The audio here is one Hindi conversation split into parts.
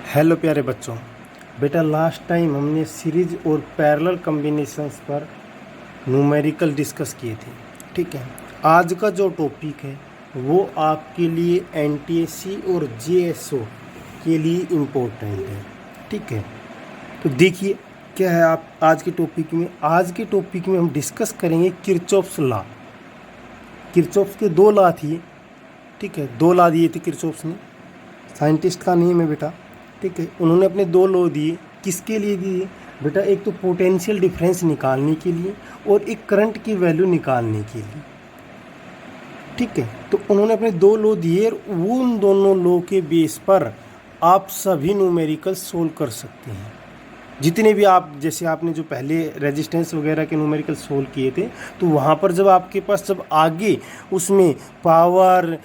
हेलो प्यारे बच्चों। बेटा लास्ट टाइम हमने सीरीज और पैरेलल कॉम्बिनेशंस पर न्यूमेरिकल डिस्कस किए थे। ठीक है, आज का जो टॉपिक है वो आपके लिए एनटीएससी और जेएसओ के लिए इम्पोर्टेंट है। ठीक है, तो देखिए क्या है आप आज के टॉपिक में। आज के टॉपिक में हम डिस्कस करेंगे किरचॉफ्स लॉ। किरचॉफ्स के दो लॉ थी। ठीक है, दो लॉ दिए थे किरचॉफ्स ने। साइंटिस्ट का नेम है बेटा। ठीक है, उन्होंने अपने दो लॉ दिए। किसके लिए दिए बेटा? एक तो पोटेंशियल डिफरेंस निकालने के लिए और एक करंट की वैल्यू निकालने के लिए। ठीक है, तो उन्होंने अपने दो लॉ दिए और वो उन दोनों लॉ के बेस पर आप सभी न्यूमेरिकल सोल्व कर सकते हैं। जितने भी आप, जैसे आपने जो पहले रेजिस्टेंस वगैरह के न्यूमेरिकल सोल्व किए थे, तो वहाँ पर जब आपके पास जब आगे उसमें power,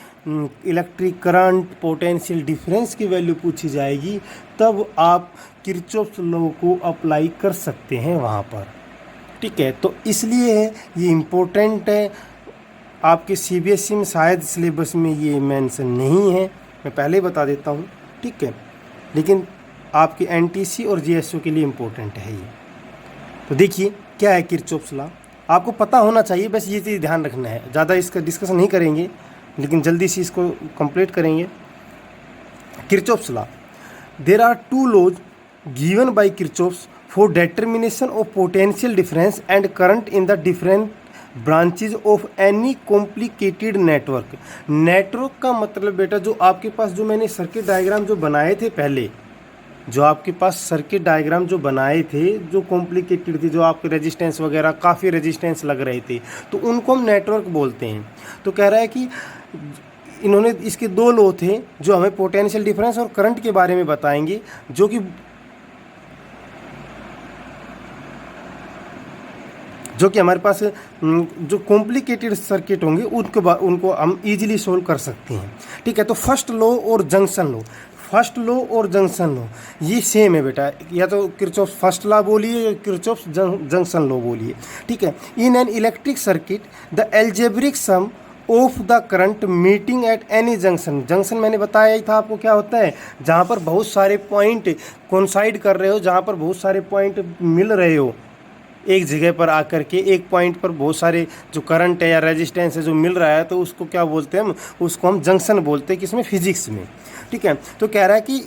electric current, potential difference की वैल्यू पूछी जाएगी, तब आप किरचॉफ्स लॉ को अप्लाई कर सकते हैं वहाँ पर। ठीक है, तो इसलिए है ये इम्पोर्टेंट है। आपके सीबीएसई में शायद सिलेबस में ये मेंशन नहीं है, मैं पहले ही बता देता हूँ। ठीक है, लेकिन आपके एनटीसी और जेएसओ के लिए इम्पोर्टेंट है ये। तो देखिए क्या है किरचॉफ्स लॉ, आपको पता होना चाहिए, बस ये चीज़ ध्यान रखना है। ज़्यादा इसका डिस्कशन नहीं करेंगे, लेकिन जल्दी से इसको कंप्लीट करेंगे। Kirchhoff's law, there are two laws given by Kirchhoff's for determination of potential difference and current in the different branches of any complicated network. Network का मतलब बेटा, जो आपके पास जो मैंने सर्किट डायग्राम जो बनाए थे पहले, जो आपके पास सर्किट डायग्राम जो बनाए थे, जो कॉम्प्लिकेटेड थे, जो आपके रेजिस्टेंस वगैरह काफ़ी रेजिस्टेंस लग रहे थे, तो उनको हम नेटवर्क बोलते हैं। तो कह रहा है कि इन्होंने इसके दो लॉ थे जो हमें पोटेंशियल डिफरेंस और करंट के बारे में बताएंगे, जो कि हमारे पास जो कॉम्प्लिकेटेड सर्किट होंगे उनको हम इजीली सोल्व कर सकते हैं। ठीक है, तो फर्स्ट लॉ और जंक्शन लॉ, फर्स्ट लॉ और जंक्शन लॉ ये सेम है बेटा। या तो किरचॉफ्स फर्स्ट लॉ बोलिए या किरचॉफ्स जंक्शन लॉ बोलिए। ठीक है, in an electric circuit the algebraic sum of the current meeting at any junction. Junction मैंने बताया ही था आपको क्या होता है, जहाँ पर बहुत सारे पॉइंट कोइंसाइड कर रहे हो, जहाँ पर बहुत सारे पॉइंट मिल रहे हो एक जगह पर आकर के, एक पॉइंट पर बहुत सारे जो करंट है या रेजिस्टेंस है जो मिल रहा है, तो उसको क्या बोलते हैं? उसको हम जंक्शन बोलते हैं। किसमें? फिजिक्स में। ठीक है, तो कह रहा है कि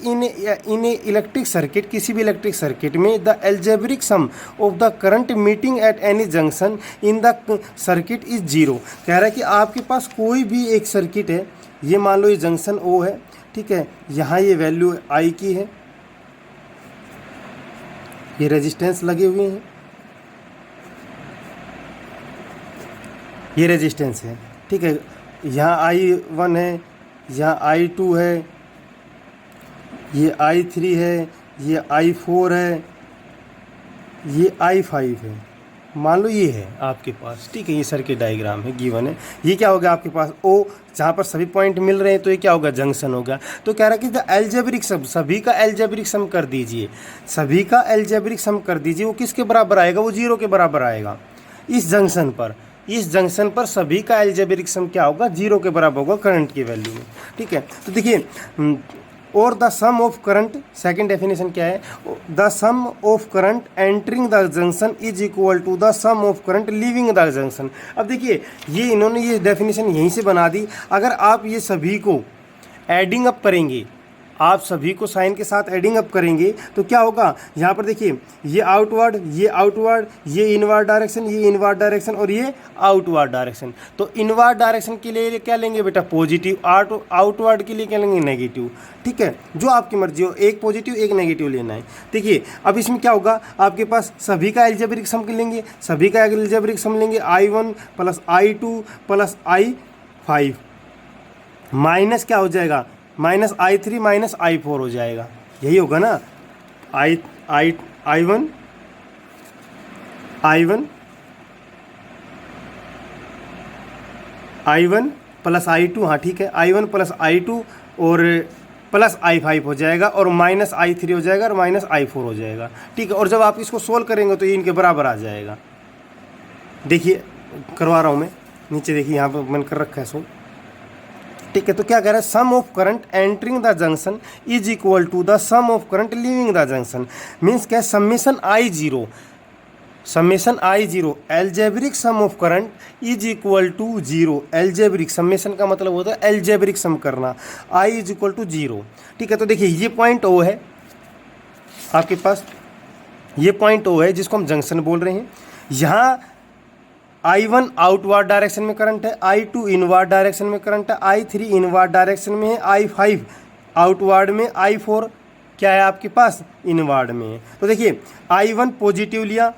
इन इलेक्ट्रिक सर्किट, किसी भी इलेक्ट्रिक सर्किट में the algebraic sum of the current meeting at any junction in the circuit is zero. कह रहा है कि आपके पास कोई भी एक सर्किट है, ये मान लो ये जंक्शन ओ है। ठीक है, यहाँ ये वैल्यू आई की है, ये रेजिस्टेंस लगे हुए हैं, ये रेजिस्टेंस है। ठीक है, यहाँ I1 है, यहाँ I2 है, ये I3 है, ये I4 है, ये I5 है। मान लो ये है आपके पास। ठीक है, ये सर्किट डायग्राम है, गिवन है। ये क्या होगा आपके पास? ओ, जहाँ पर सभी पॉइंट मिल रहे हैं, तो ये क्या होगा? जंक्शन होगा। तो कह रहा है कि द एल्जेब्रिक सम, सभी का एल्जेब्रिक सम कर दीजिए, सभी का एल्जेब्रिक सम कर दीजिए। वो किसके बराबर आएगा? वो जीरो के बराबर आएगा। इस जंक्शन पर, इस जंक्शन पर सभी का एल्जेब्रिक सम क्या होगा? जीरो के बराबर होगा करंट की वैल्यू में। ठीक है, तो देखिए, और the sum of current, second definition क्या है? The sum of current entering the junction is equal to the sum of current leaving the junction. अब देखिए, ये इन्होंने ये डेफिनेशन यहीं से बना दी। अगर आप ये सभी को एडिंग अप करेंगे, आप सभी को साइन के साथ एडिंग अप करेंगे, तो क्या होगा? यहाँ पर देखिए, ये आउटवर्ड, ये आउटवर्ड, ये इनवर्ड डायरेक्शन, ये इनवर्ड डायरेक्शन और ये आउटवर्ड डायरेक्शन। तो इनवर्ड डायरेक्शन के लिए क्या लेंगे बेटा? पॉजिटिव। आउटवर्ड के लिए क्या लेंगे? नेगेटिव। ठीक है, जो आपकी मर्जी हो, एक पॉजिटिव एक नेगेटिव लेना है। देखिए, अब इसमें क्या होगा? आपके पास सभी का एल्जेब्रिक सम लेंगे, सभी का एल्जेब्रिक सम लेंगे। I1 plus I2 plus I5 minus क्या हो जाएगा? माइनस I3 माइनस I4 हो जाएगा। यही होगा ना? I1 प्लस I2, हाँ ठीक है, I1 प्लस I2 और प्लस I5 हो जाएगा, और माइनस I3 हो जाएगा, और माइनस I4 हो जाएगा। ठीक है, और जब आप इसको सोल्व करेंगे तो ये इनके बराबर आ जाएगा। देखिए करवा रहा हूँ मैं, नीचे देखिए यहाँ पर मैंने कर रखा है सोल्व। ठीक है। तो क्या कह रहा है, sum of current entering the junction is equal to the sum of current leaving the junction. Means क्या है, summation I zero algebraic sum of current is equal to zero. Algebraic summation का मतलब होता है एल्जेब्रिक सम करना, I is equal to zero. ठीक है। तो देखिए ये पॉइंट ओ है आपके पास, ये पॉइंट ओ है जिसको हम जंक्शन बोल रहे हैं। यहाँ I1 आउटवर्ड डायरेक्शन में करंट है, I2 इनवर्ड डायरेक्शन में करंट है, I3 इनवर्ड डायरेक्शन में है, I5 आउटवर्ड में, I4 क्या है आपके पास, इनवर्ड में है। तो देखिए I1 पॉजिटिव लिया,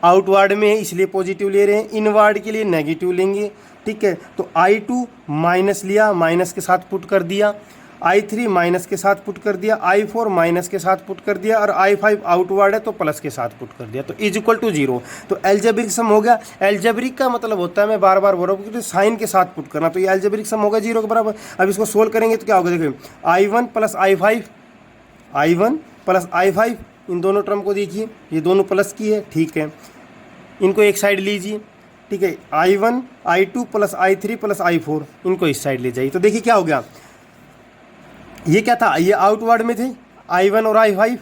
आउटवर्ड में है इसलिए पॉजिटिव ले रहे हैं, इनवर्ड के लिए नेगेटिव लेंगे। ठीक है। तो I2 माइनस लिया, माइनस के साथ पुट कर दिया, I3 माइनस के साथ पुट कर दिया, I4 माइनस के साथ पुट कर दिया, और I5 आउटवर्ड है तो प्लस के साथ पुट कर दिया, तो इज इक्वल टू जीरो। तो एल्जेब्रिक सम हो गया। एल्जेब्रिक का मतलब होता है, मैं बार बार बोल रहा हूँ कि साइन के साथ पुट करना, तो ये एल्जेब्रिक सम होगा जीरो के बराबर। अब इसको सोल्व करेंगे तो क्या होगा, देखिए I1 प्लस I5, इन दोनों टर्म को देखिए, ये दोनों प्लस की है। ठीक है, इनको एक साइड लीजिए। ठीक है, I1 I2 plus I3 plus I4 इनको इस साइड ले जाइए। तो देखिए क्या हो गया, ये क्या था, ये आउटवर्ड में थे I1 और I5,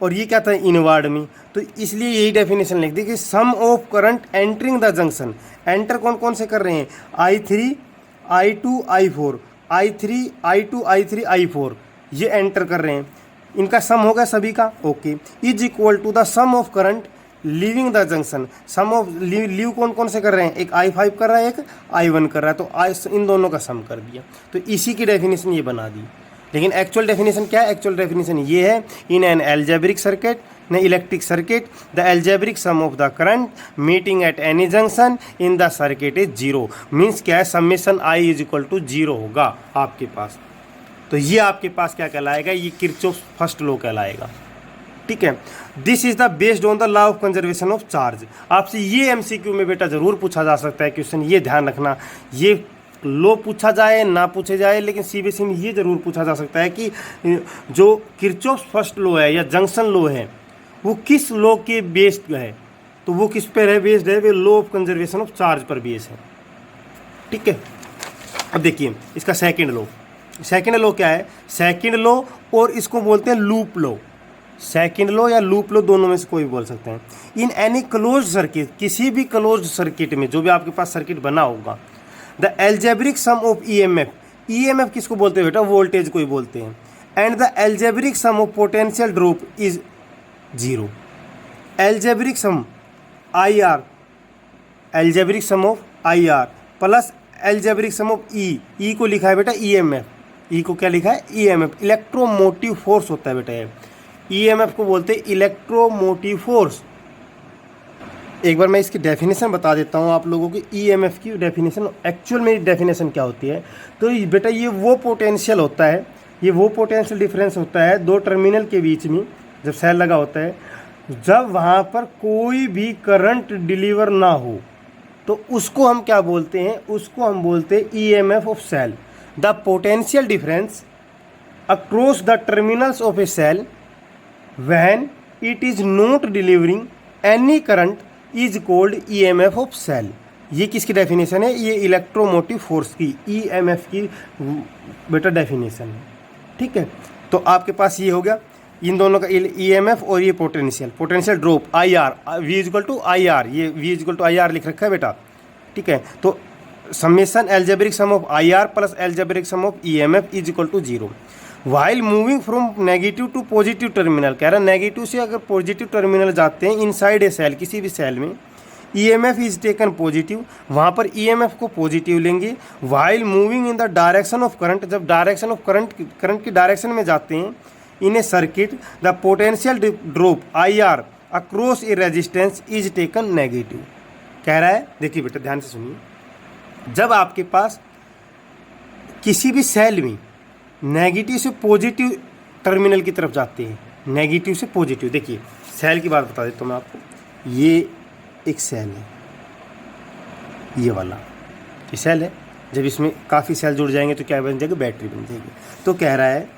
और ये क्या था, इनवर्ड में। तो इसलिए यही डेफिनेशन लिख दी कि sum of current entering the junction. Enter कौन कौन से कर रहे हैं, I3 I2 I4, I3 I2 I3 I4 ये एंटर कर रहे हैं, इनका सम होगा सभी का। Okay, is equal to the sum of current leaving the junction. Sum of leave कौन कौन से कर रहे हैं, एक I5 कर रहा है, एक I1 कर रहा है, तो इन दोनों का सम कर दिया। तो इसी की डेफिनेशन ये बना दी। लेकिन एक्चुअल डेफिनेशन क्या है, एक्चुअल डेफिनेशन ये है, इन एन एल्जेब्रिक सर्किट न electric circuit the algebraic sum of the current meeting at any junction in the circuit is zero. Means क्या है, summation I is equal to zero होगा आपके पास। तो ये आपके पास क्या कहलाएगा, ये किरचॉफ फर्स्ट लॉ कहलाएगा। ठीक है, this is the based on the law of conservation of charge. आपसे ये एमसीक्यू में बेटा जरूर पूछा जा सकता है क्वेश्चन, ये ध्यान रखना, ये लो पूछा जाए ना पूछे जाए, लेकिन सीबीएसई में ये जरूर पूछा जा सकता है कि जो किरचॉफ फर्स्ट लॉ है या जंक्शन लॉ है वो किस लॉ के बेस्ड है, तो वो किस पर है बेस्ड है, वो law of conservation of charge पर बेस है। ठीक है, अब देखिए इसका सेकंड लॉ क्या है, सेकंड लॉ, और इसको बोलते हैं लूप लॉ। सेकंड लॉ या लूप लॉ दोनों में से कोई बोल सकते हैं। इन एनी क्लोज सर्किट, किसी भी क्लोज सर्किट में, जो भी आपके पास सर्किट बना होगा, the algebraic sum of EMF किसको बोलते हैं बेटा, वोल्टेज को ही बोलते हैं, and the algebraic sum of potential drop is zero. Algebraic sum IR, algebraic sum of IR plus algebraic sum of E को लिखा है बेटा EMF, ई को क्या लिखा है, EMF, इलेक्ट्रोमोटिव फोर्स होता है बेटा ये। EMF को बोलते हैं इलेक्ट्रोमोटिव फोर्स। एक बार मैं इसकी डेफिनेशन बता देता हूँ आप लोगों की, EMF की डेफिनेशन, एक्चुअल में डेफिनेशन क्या होती है। तो बेटा ये वो पोटेंशियल होता है, ये वो पोटेंशियल डिफरेंस होता है दो टर्मिनल के बीच में, जब सेल लगा होता है, जब वहाँ पर कोई भी करंट डिलीवर ना हो, तो उसको हम क्या बोलते हैं, उसको हम बोलते हैं EMF of cell. The potential difference across the terminals of a cell when it is not delivering any current is called EMF of cell. ये किसकी डेफिनेशन है, ये इलेक्ट्रोमोटिव फोर्स की, EMF की बेटा डेफिनेशन है। ठीक है, तो आपके पास ये हो गया इन दोनों का EMF और ये potential drop IR, V equal to IR, ये V इक्वल टू IR लिख रखा है बेटा। ठीक है, तो summation algebraic sum of IR plus algebraic sum of EMF is equal to zero. While moving from negative to positive terminal, कह रहा है नेगेटिव से अगर पॉजिटिव टर्मिनल जाते हैं इनसाइड ए सेल, किसी भी सेल में, EMF इज टेकन पॉजिटिव, वहाँ पर EMF को पॉजिटिव लेंगे। While moving in the direction of current, जब डायरेक्शन ऑफ करंट की डायरेक्शन में जाते हैं in a circuit, the potential drop IR across a resistance is taken negative. कह रहा है, देखिए बेटा ध्यान से सुनिए, जब आपके पास किसी भी सेल में नेगेटिव से पॉजिटिव टर्मिनल की तरफ जाते हैं, नेगेटिव से पॉजिटिव, देखिए सेल की बात बता देता हूँ मैं आपको, ये एक सेल है, ये वाला ये सेल है, जब इसमें काफ़ी सेल जुड़ जाएंगे तो क्या बन जाएगा, बैटरी बन जाएगी। तो कह रहा है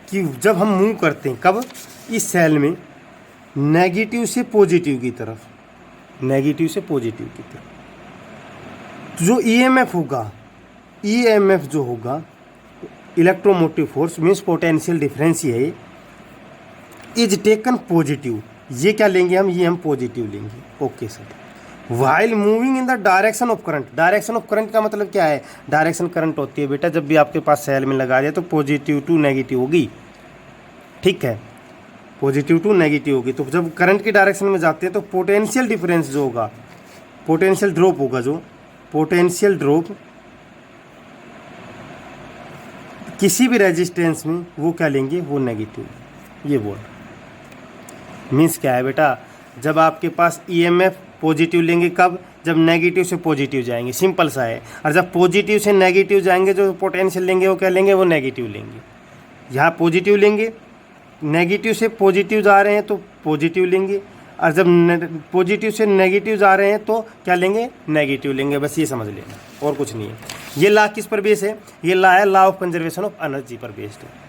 कि जब हम मूव करते हैं, कब, इस सेल में नेगेटिव से पॉजिटिव की तरफ, नेगेटिव से पॉजिटिव की तरफ, जो EMF होगा, EMF जो होगा electromotive force means potential difference ये है, इज टेकन पॉजिटिव, ये क्या लेंगे हम, ये हम पॉजिटिव लेंगे। Okay sir. While moving in the direction of current, direction of current का मतलब क्या है, डायरेक्शन करंट होती है बेटा जब भी आपके पास सेल में लगा दिया तो पॉजिटिव टू नेगेटिव होगी, ठीक है, पॉजिटिव टू नेगेटिव होगी। तो जब करंट की डायरेक्शन में जाते हैं तो पोटेंशियल डिफरेंस जो होगा, पोटेंशियल ड्रॉप होगा, जो पोटेंशियल ड्रॉप किसी भी रेजिस्टेंस में वो क्या लेंगे, वो नेगेटिव। ये बोल मीन्स क्या है बेटा, जब आपके पास ईएमएफ पॉजिटिव लेंगे कब, जब नेगेटिव से पॉजिटिव जाएंगे, सिंपल सा है। और जब पॉजिटिव से नेगेटिव जाएंगे जो पोटेंशियल लेंगे वो क्या लेंगे, वो नेगेटिव लेंगे। यहाँ पॉजिटिव लेंगे, नेगेटिव से पॉजिटिव जा रहे हैं तो पॉजिटिव लेंगे, और जब पॉजिटिव से नेगेटिव जा रहे हैं तो क्या लेंगे, नेगेटिव लेंगे। बस ये समझ लेना, और कुछ नहीं है। ये लॉ किस पर बेस है, ये लॉ है law of conservation of energy पर बेस्ड है,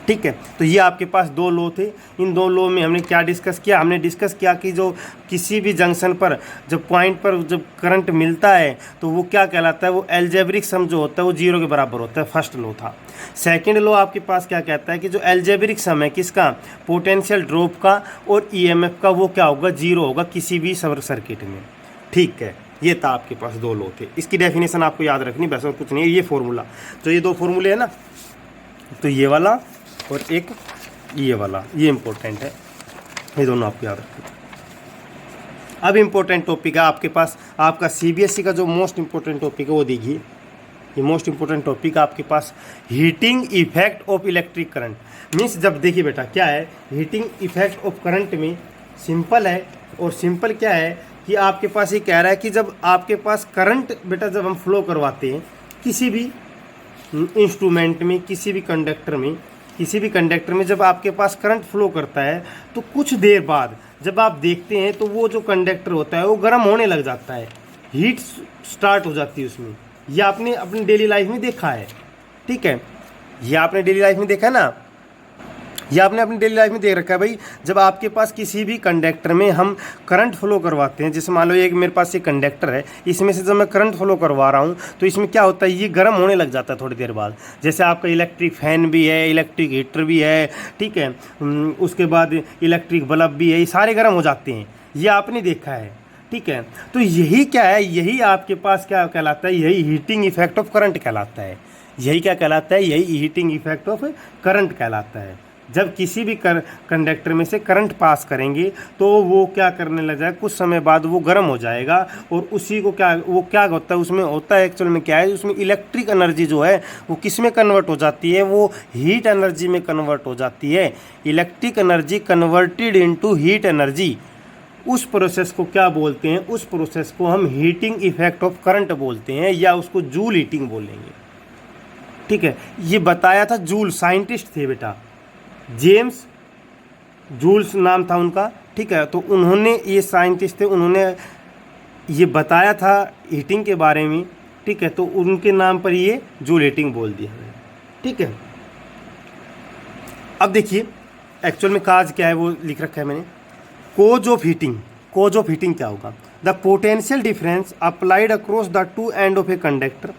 ठीक है। तो ये आपके पास दो लॉ थे, इन दो लॉ में हमने क्या डिस्कस किया, हमने डिस्कस किया कि जो किसी भी जंक्शन पर जब पॉइंट पर जब करंट मिलता है तो वो क्या कहलाता है, वो एल्जेब्रिक सम जो होता है वो जीरो के बराबर होता है, फर्स्ट लॉ था। सेकंड लॉ आपके पास क्या कहता है कि जो एल्जेब्रिक सम है किसका, पोटेंशियल ड्रॉप का और ईएमएफ का, वो क्या होगा, जीरो होगा किसी भी सर्किट में, ठीक है। ये था आपके पास दो लॉ थे, इसकी डेफिनेशन आपको याद रखनी, बस और कुछ नहीं है। ये फॉर्मूला, तो ये दो फॉर्मूले है ना, तो ये वाला और एक ये वाला, ये इंपॉर्टेंट है, ये दोनों आपको याद रखना। अब इंपॉर्टेंट टॉपिक है आपके पास, आपका सीबीएसई का जो मोस्ट इंपॉर्टेंट टॉपिक है वो देखिए। ये मोस्ट इंपॉर्टेंट टॉपिक है आपके पास, heating effect of electric current. Means जब देखिए बेटा क्या है, हीटिंग इफेक्ट ऑफ करंट में सिंपल है, और सिंपल क्या है कि आपके पास ये कह रहा है कि जब आपके पास करंट बेटा जब हम फ्लो करवाते हैं किसी भी इंस्ट्रूमेंट में, किसी भी कंडक्टर में, किसी भी कंडक्टर में जब आपके पास करंट फ्लो करता है तो कुछ देर बाद जब आप देखते हैं तो वो जो कंडक्टर होता है वो गर्म होने लग जाता है, हीट स्टार्ट हो जाती है उसमें। ये आपने अपनी डेली लाइफ में देखा है, ठीक है, ये आपने डेली लाइफ में देखा है ना, ये आपने अपनी डेली लाइफ में देख रखा है भाई। जब आपके पास किसी भी कंडक्टर में हम करंट फ्लो करवाते हैं, जैसे मान लो एक मेरे पास ये कंडक्टर है, इसमें से जब मैं करंट फ्लो करवा रहा हूँ तो इसमें क्या होता है, ये गर्म होने लग जाता है थोड़ी देर बाद। जैसे आपका इलेक्ट्रिक फैन भी है, इलेक्ट्रिक हीटर भी है, ठीक है, उसके बाद इलेक्ट्रिक बल्ब भी है, ये सारे गर्म हो जाते हैं, ये आपने देखा है, ठीक है। तो यही क्या है, यही आपके पास क्या कहलाता है, यही हीटिंग इफेक्ट ऑफ करंट कहलाता है। यही क्या कहलाता है, यही हीटिंग इफेक्ट ऑफ करंट कहलाता है। जब किसी भी कंडक्टर में से करंट पास करेंगे तो वो क्या करने लग जाए, कुछ समय बाद वो गर्म हो जाएगा, और उसी को क्या वो क्या होता है, उसमें होता है एक्चुअल में क्या है, उसमें इलेक्ट्रिक एनर्जी जो है वो किस में कन्वर्ट हो जाती है, वो हीट एनर्जी में कन्वर्ट हो जाती है। Electric energy converted into heat energy, उस प्रोसेस को क्या बोलते हैं, उस प्रोसेस को हम हीटिंग इफेक्ट ऑफ करंट बोलते हैं, या उसको जूल हीटिंग बोलेंगे, ठीक है। ये बताया था जूल, साइंटिस्ट थे बेटा, जेम्स जूल्स नाम था उनका, ठीक है। तो उन्होंने, ये साइंटिस्ट थे, उन्होंने ये बताया था हीटिंग के बारे में, ठीक है। तो उनके नाम पर ये जूल हीटिंग बोल दिया है, ठीक है। अब देखिए एक्चुअल में काज क्या है वो लिख रखा है मैंने, cause of heating. Cause of heating क्या होगा, the potential difference applied across the two end of a conductor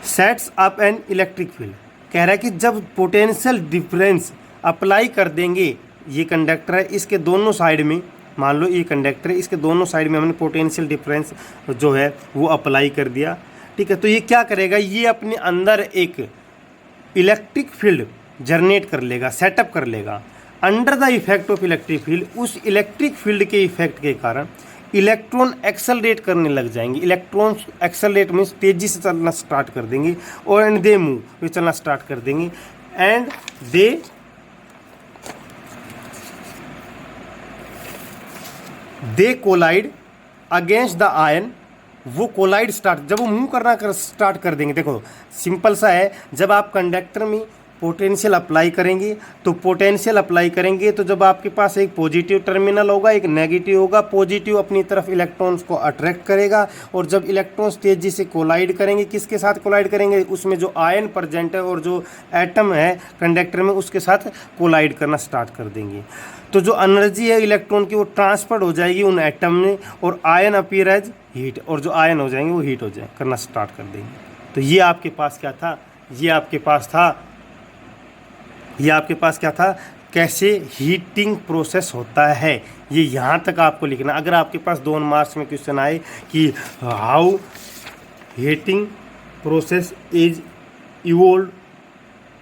sets up an electric field. कह रहा है कि जब पोटेंशियल डिफरेंस अप्लाई कर देंगे, ये कंडक्टर है, इसके दोनों साइड में, मान लो ये कंडक्टर है, इसके दोनों साइड में हमने पोटेंशियल डिफरेंस जो है वो अप्लाई कर दिया, ठीक है। तो ये क्या करेगा, ये अपने अंदर एक इलेक्ट्रिक फील्ड जनरेट कर लेगा, सेटअप कर लेगा। Under the effect of electric field, उस इलेक्ट्रिक फील्ड के इफेक्ट के कारण इलेक्ट्रॉन एक्सेलरेट करने लग जाएंगे। इलेक्ट्रॉन एक्सेलरेट मीन्स तेजी से चलना स्टार्ट कर देंगे, और एंड दे मूव, वे चलना स्टार्ट कर देंगे, and they collide against the ion. वो कोलाइड स्टार्ट, जब वो मूव करना स्टार्ट कर देंगे, देखो सिंपल सा है, जब आप कंडक्टर में पोटेंशियल अप्लाई करेंगे तो पोटेंशियल अप्लाई करेंगे तो जब आपके पास एक पॉजिटिव टर्मिनल होगा, एक नेगेटिव होगा, पॉजिटिव अपनी तरफ इलेक्ट्रॉन्स को अट्रैक्ट करेगा, और जब इलेक्ट्रॉन्स तेजी से कोलाइड करेंगे, किसके साथ कोलाइड करेंगे, उसमें जो आयन प्रेजेंट है और जो एटम है कंडक्टर में उसके साथ कोलाइड करना स्टार्ट कर देंगे। तो जो एनर्जी है इलेक्ट्रॉन की वो ट्रांसफर हो जाएगी उन एटम में, और आयन अपीयर एज हीट, और जो आयन हो जाएंगे वो हीट हो जाए करना स्टार्ट कर देंगे। तो ये आपके पास क्या था, ये आपके पास था, ये आपके पास क्या था, कैसे हीटिंग प्रोसेस होता है, ये यहाँ तक आपको लिखना। अगर आपके पास 2 मार्क्स में क्वेश्चन आए कि how heating process is evolve,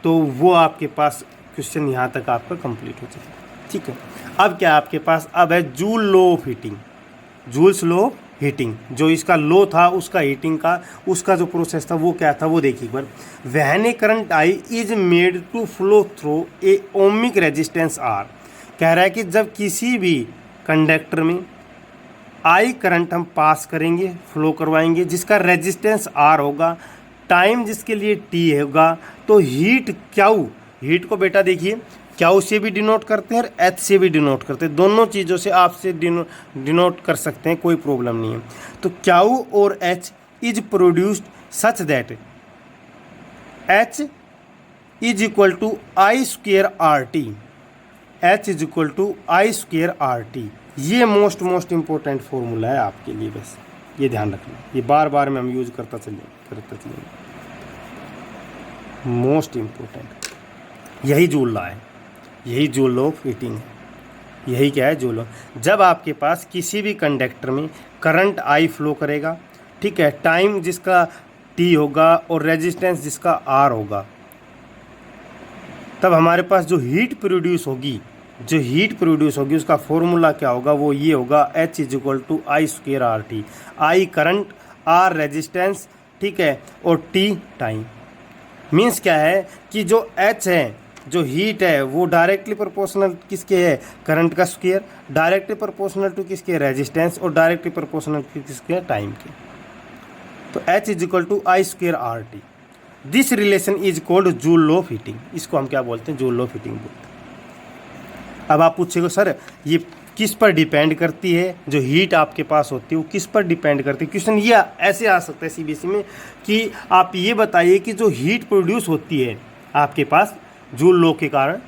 तो वो आपके पास क्वेश्चन यहाँ तक आपका कंप्लीट हो जाएगा। ठीक है, अब क्या आपके पास अब है joule law of heating, joules law of heating. जो इसका लो था उसका हीटिंग का, उसका जो प्रोसेस था वो क्या था वो देखिए एक बार। When a current I is made to flow through a ohmic resistance R, कह रहा है कि जब किसी भी कंडक्टर में आई करंट हम पास करेंगे, फ्लो करवाएंगे, जिसका रेजिस्टेंस आर होगा, टाइम जिसके लिए टी होगा, तो हीट क्यू, हीट को बेटा देखिए क्यू से भी डिनोट करते हैं और एच से भी डिनोट करते हैं, दोनों चीज़ों से आपसे डिनोट कर सकते हैं, कोई प्रॉब्लम नहीं है। तो क्यू और H is produced such that H is equal to I square R T, H is equal to I square R T. ये मोस्ट इम्पोर्टेंट फॉर्मूला है आपके लिए, बस ये ध्यान रखना, ये बार बार में हम यूज करता चलेंगे। मोस्ट इम्पोर्टेंट यही जूल लॉ है, यही जूल लॉ ऑफ हीटिंग है, यही क्या है जूल लॉ। जब आपके पास किसी भी कंडक्टर में करंट आई फ्लो करेगा, ठीक है, टाइम जिसका टी होगा और रेजिस्टेंस जिसका आर होगा, तब हमारे पास जो हीट प्रोड्यूस होगी, जो हीट प्रोड्यूस होगी उसका फॉर्मूला क्या होगा, वो ये होगा H is equal to I square R T. I current, R resistance, ठीक है, और टी टाइम। मीन्स क्या है कि जो एच है, जो हीट है, वो डायरेक्टली प्रोपोर्शनल किसके है, करंट का स्क्वायर, डायरेक्टली प्रोपोर्शनल टू किसके, रेजिस्टेंस, और डायरेक्टली प्रोपोर्शनल टू किसके, टाइम के। तो H is equal to I square R T. This relation is called Joule law of heating. इसको हम क्या बोलते हैं, जूल लॉ ऑफ हीटिंग बोलते हैं। अब आप पूछेगा सर ये किस पर डिपेंड करती है, जो हीट आपके पास होती है वो किस पर डिपेंड करती है। क्वेश्चन ये ऐसे आ सकता है सीबीएसई में कि आप ये बताइए कि जो हीट प्रोड्यूस होती है आपके पास जूल लॉ के कारण,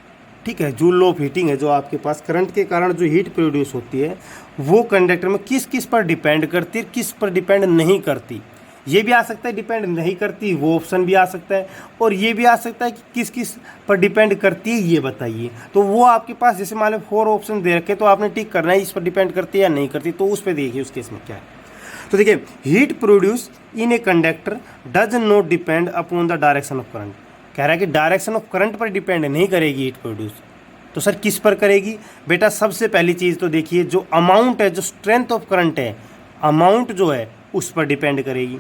ठीक है, जूल लॉ ऑफ हीटिंग है, जो आपके पास करंट के कारण जो हीट प्रोड्यूस होती है वो कंडक्टर में किस किस पर डिपेंड करती है, किस पर डिपेंड नहीं करती। ये भी आ सकता है डिपेंड नहीं करती, वो ऑप्शन भी आ सकता है, और ये भी आ सकता है कि किस किस पर डिपेंड करती है ये बताइए। तो वो आपके पास जैसे मान लो 4 ऑप्शन दे रखे, तो आपने टिक करना है इस पर डिपेंड करती है या नहीं करती, तो उस पर देखिए उस केस में क्या है। तो देखिए heat produce in a conductor does not depend upon the direction of current. कह रहा है कि डायरेक्शन ऑफ करंट पर डिपेंड नहीं करेगी हीट प्रोड्यूस। तो सर किस पर करेगी बेटा, सबसे पहली चीज़ तो देखिए जो अमाउंट है, जो स्ट्रेंथ ऑफ करंट है, अमाउंट जो है उस पर डिपेंड करेगी,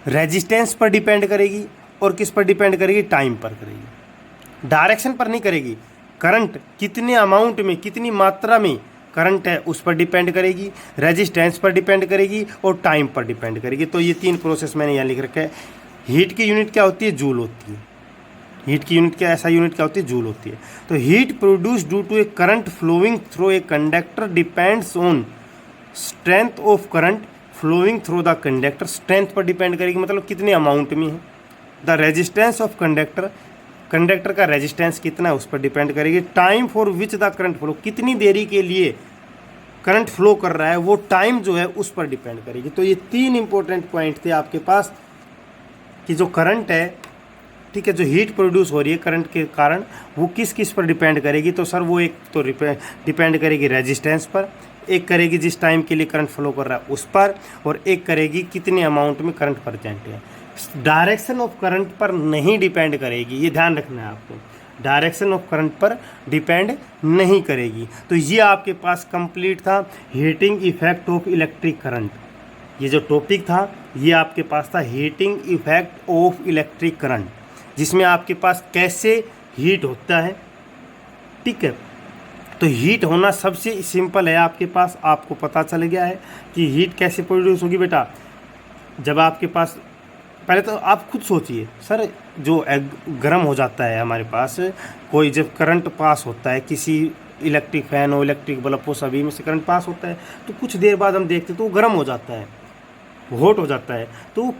रेजिस्टेंस पर डिपेंड करेगी, और किस पर डिपेंड करेगी, टाइम पर करेगी। डायरेक्शन पर नहीं करेगी, करंट कितने अमाउंट में, कितनी मात्रा में करंट है उस पर डिपेंड करेगी, रेजिस्टेंस पर डिपेंड करेगी, और टाइम पर डिपेंड करेगी। तो ये 3 प्रोसेस मैंने यहाँ लिख रखा है। हीट की यूनिट क्या होती है, जूल होती है। हीट की यूनिट क्या, ऐसा यूनिट क्या होती है, जूल होती है। तो heat produce due to a current flowing through a conductor depends on strength of current flowing through the conductor. Strength पर डिपेंड करेगी, मतलब कितने अमाउंट में है। The resistance of conductor, conductor का रेजिस्टेंस कितना है उस पर डिपेंड करेगी। Time for which the current flow, कितनी देरी के लिए करंट फ्लो कर रहा है, वो टाइम जो है उस पर डिपेंड करेगी। तो ये 3 इंपॉर्टेंट पॉइंट थे आपके पास कि जो करंट है, ठीक है, जो हीट प्रोड्यूस हो रही है करंट के कारण, वो किस किस पर डिपेंड करेगी। तो सर वो एक तो डिपेंड करेगी रेजिस्टेंस पर, एक करेगी जिस टाइम के लिए करंट फ्लो कर रहा है उस पर, और एक करेगी कितने अमाउंट में करंट प्रेजेंट है। डायरेक्शन ऑफ करंट पर नहीं डिपेंड करेगी, ये ध्यान रखना है आपको, डायरेक्शन ऑफ करंट पर डिपेंड नहीं करेगी। तो ये आपके पास कंप्लीट था heating effect of electric current. ये जो टॉपिक था ये आपके पास था heating effect of electric current, जिसमें आपके पास कैसे हीट होता है, ठीक है। तो हीट होना सबसे सिंपल है आपके पास, आपको पता चल गया है कि हीट कैसे प्रोड्यूस होगी बेटा। जब आपके पास, पहले तो आप खुद सोचिए सर, जो गर्म हो जाता है हमारे पास, कोई जब करंट पास होता है, किसी इलेक्ट्रिक फैन हो, इलेक्ट्रिक बल्ब हो, सभी में से करंट पास होता है, तो कुछ देर बाद हम देखते तो वो गर्म हो जाता है, हॉट हो जाता है। तो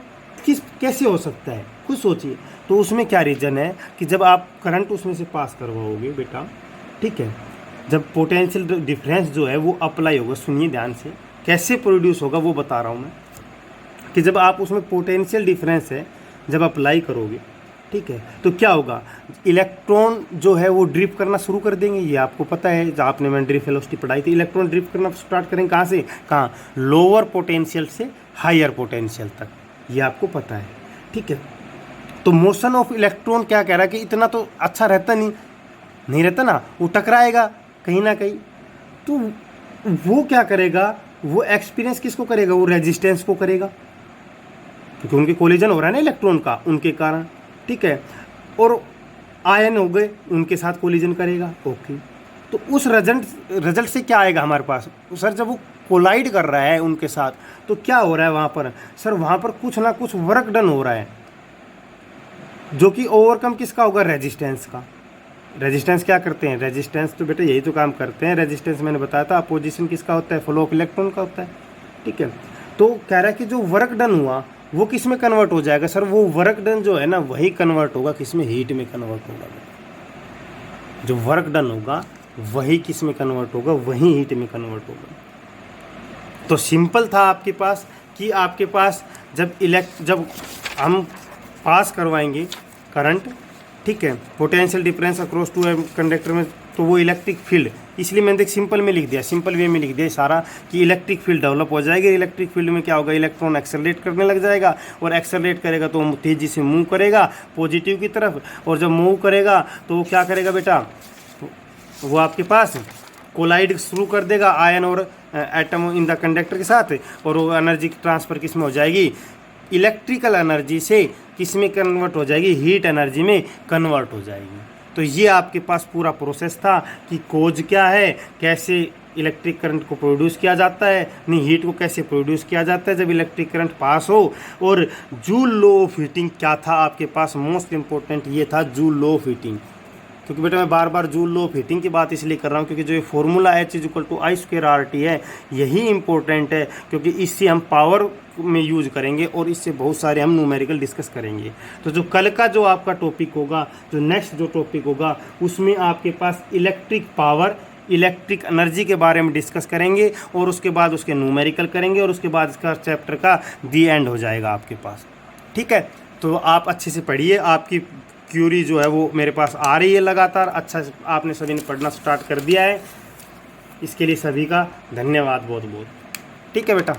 कैसे हो सकता है, खुद सोचिए। तो उसमें क्या रीज़न है कि जब आप करंट उसमें से पास करवाओगे बेटा, ठीक है, जब पोटेंशियल डिफरेंस जो है वो अप्लाई होगा, सुनिए ध्यान से, कैसे प्रोड्यूस होगा वो बता रहा हूँ मैं, कि जब आप उसमें पोटेंशियल डिफरेंस है जब अप्लाई करोगे, ठीक है। तो क्या होगा, इलेक्ट्रॉन जो है वो ड्रिफ्ट करना शुरू कर देंगे, ये आपको पता है, जब आपने मैंने ड्रिफ्ट वेलोसिटी पढ़ाई थी। इलेक्ट्रॉन ड्रिफ्ट करना स्टार्ट करेंगे कहाँ से कहाँ, लोअर पोटेंशियल से हायर पोटेंशियल तक, ये आपको पता है, ठीक है। तो मोशन ऑफ इलेक्ट्रॉन क्या कह रहा है कि इतना तो अच्छा रहता नहीं रहता ना, वो टकराएगा कहीं ना कहीं। तो वो क्या करेगा, वो एक्सपीरियंस किसको करेगा, वो रेजिस्टेंस को करेगा, क्योंकि उनके कोलिजन हो रहा है ना इलेक्ट्रॉन का, उनके कारण, ठीक है। और आयन हो गए, उनके साथ कोलिजन करेगा, ओके। तो उस रिजल्ट से क्या आएगा हमारे पास, सर जब वो कोलाइड कर रहा है उनके साथ, तो क्या हो रहा है वहाँ पर, सर वहाँ पर कुछ ना कुछ वर्क डन हो रहा है, जो कि ओवरकम किसका होगा, रेजिस्टेंस का। रेजिस्टेंस क्या करते हैं, रेजिस्टेंस तो बेटा यही तो काम करते हैं। रेजिस्टेंस मैंने बताया था, अपोजिशन किसका होता है, फ्लो ऑफ इलेक्ट्रॉन का होता है, ठीक है। तो कह रहा है कि जो वर्क डन हुआ वो किस में कन्वर्ट हो जाएगा, सर वो वर्क डन जो है ना वही कन्वर्ट होगा किस में, हीट में कन्वर्ट होगा। जो वर्क डन होगा वही किस में कन्वर्ट होगा, वही हीट में कन्वर्ट होगा। तो सिंपल था आपके पास कि आपके पास जब हम पास करवाएंगे करंट, ठीक है, potential difference across to conductor में, तो वो इलेक्ट्रिक फील्ड, इसलिए मैंने देख सिंपल में लिख दिया, सिंपल वे में लिख दिया सारा कि इलेक्ट्रिक फील्ड डेवलप हो जाएगी। इलेक्ट्रिक फील्ड में क्या होगा, इलेक्ट्रॉन एक्सेलरेट करने लग जाएगा, और एक्सेलरेट करेगा तो तेज़ी से मूव करेगा पॉजिटिव की तरफ, और जब मूव करेगा तो वो क्या करेगा बेटा, वो आपके पास कोलाइड शुरू कर देगा आयन और एटम इन द कंडक्टर के साथ, और वो एनर्जी ट्रांसफ़र किस में हो जाएगी, इलेक्ट्रिकल एनर्जी से किस में कन्वर्ट हो जाएगी, हीट एनर्जी में कन्वर्ट हो जाएगी। तो ये आपके पास पूरा प्रोसेस था कि कोज क्या है, कैसे इलेक्ट्रिक करंट को प्रोड्यूस किया जाता है, नहीं हीट को कैसे प्रोड्यूस किया जाता है जब इलेक्ट्रिक करंट पास हो, और जूल लॉ ऑफ हीटिंग क्या था आपके पास, मोस्ट इंपॉर्टेंट ये था जूल लॉ ऑफ हीटिंग। क्योंकि बेटा मैं बार बार जूल लॉ ऑफ हीटिंग की बात इसलिए कर रहा हूँ क्योंकि जो ये फॉर्मूला H=I²RT है यही इंपॉर्टेंट है, क्योंकि इससे हम पावर में यूज करेंगे और इससे बहुत सारे हम न्यूमेरिकल डिस्कस करेंगे। तो जो कल का जो आपका टॉपिक होगा, जो नेक्स्ट जो टॉपिक होगा, उसमें आपके पास इलेक्ट्रिक पावर, इलेक्ट्रिक एनर्जी के बारे में डिस्कस करेंगे, और उसके बाद उसके न्यूमेरिकल करेंगे, और उसके बाद इसका चैप्टर का दी एंड हो जाएगा आपके पास, ठीक है। तो आप अच्छे से पढ़िए, आपकी क्यूरी जो है वो मेरे पास आ रही है लगातार, अच्छा आपने सभी ने पढ़ना स्टार्ट कर दिया है, इसके लिए सभी का धन्यवाद बहुत बहुत, ठीक है बेटा।